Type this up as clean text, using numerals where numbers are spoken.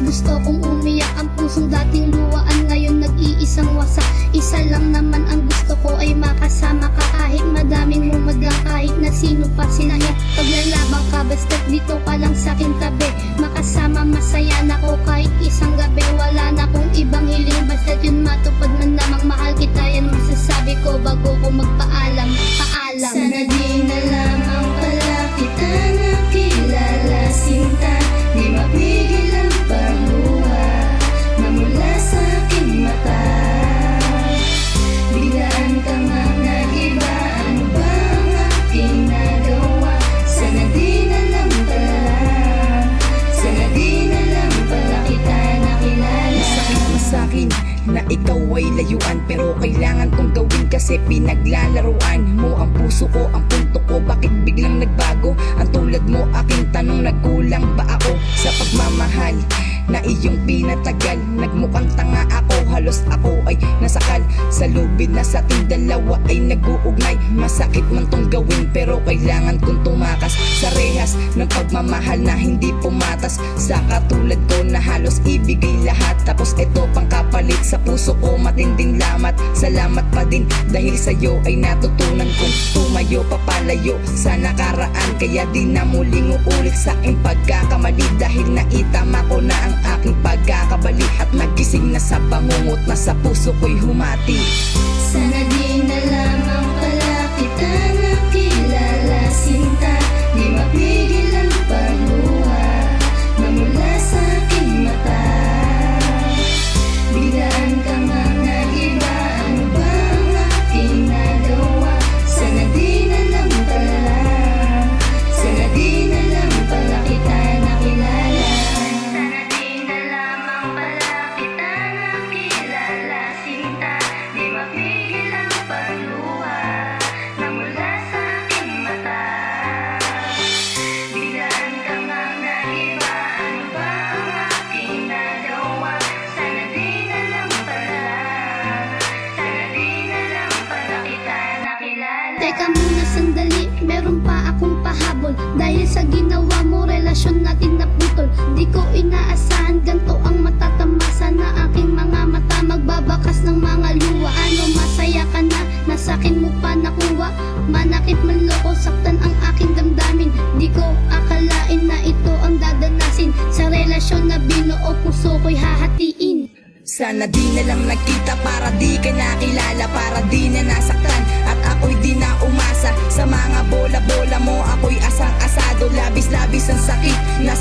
Gusto kong umiyak, ang pusong dating luwaan ngayon nag-iisang wasak. Isa lang naman ang gusto ko ay makasama ka, kahit madaming humadlang, kahit na sino pa sinaya. Paglalabang ka basta't dito ka lang sa'king tabi, makasama masaya na ko kahit isang gabi. Wala na kong ibang hiling basta't yun matupad man lamang. Mahal kita, yan masasabi ko bago ko magpaalam. Paalam. Sana di na lamang pala kita nakilala, sinta. Di mapigil ang pagluha na mula sa aking mata. Biglaan ka nga nag-iba, ano ba ang aking nagawa? Sana di na lang pala, sana di na lang pala kita nakilala. Masakit mo sa'kin na ikaw ay layuan, pero kailangan kong gawin kasi pinaglalaruan mo ang puso ko, ang punto ko. Bakit biglang nagbago? Ang tulad mo, aking tanong, nagkulang ba ako sa pagmamahal na iyong pinatagal? Nagmukhang tanga ako, halos ako ay nasakal sa lubid na sa ating dalawa ay nag-uugnay. Masakit man tong gawin pero kailangan kong tumakas sa rehas ng pagmamahal na hindi pumatas. Sa katulad ko na halos ibigay lahat, tapos ito pang kapalit sa puso ko. Matinding salamat pa din dahil sa'yo ay natutunan kong tumayo papalayo sa nakaraan. Kaya di na muling uulit sa aking pagkakamali, dahil naitama ko na ang aking pagkakabali at nagising na sa bangungot na sa puso ko'y humati. Sana di na lamang pala kita nakilala, sinta. Di mapigil ang pagluha na mula sa aking mata. Biglaan ka nga nag-iba, ano ba ang aking nagawa? Sana di na lang pala, sana di na lang pala kita nakilala. Sana di na lamang pala kita nakilala, sinta. Di mapigil ang pagluha na mula sa aking mata. Biglaan ka nga nag-iba, ano ba ang aking nagawa? Sana di na lang pala, sana di na lang pala kita nakilala. Teka muna sandali, meron pa akong pahabol. Dahil sa ginawa mo, relasyon natin naputol. Di ko inaasahan ganto ang matatamasa na aking mga mata, magbabakas ng mga luwa. Ano, masaya ka na, nasakin mo pa nakuha? Manakit man loko, saktan ang aking damdamin. Di ko akalain na ito ang dadanasin. Sa relasyon na binuo, puso ko'y hahatiin. Sana di na lang nagkita para di ka nakilala, para di na nasaktan at ako'y di na umasa sa mga bola-bola mo. Ako'y asang-asado, labis-labis ang sakit na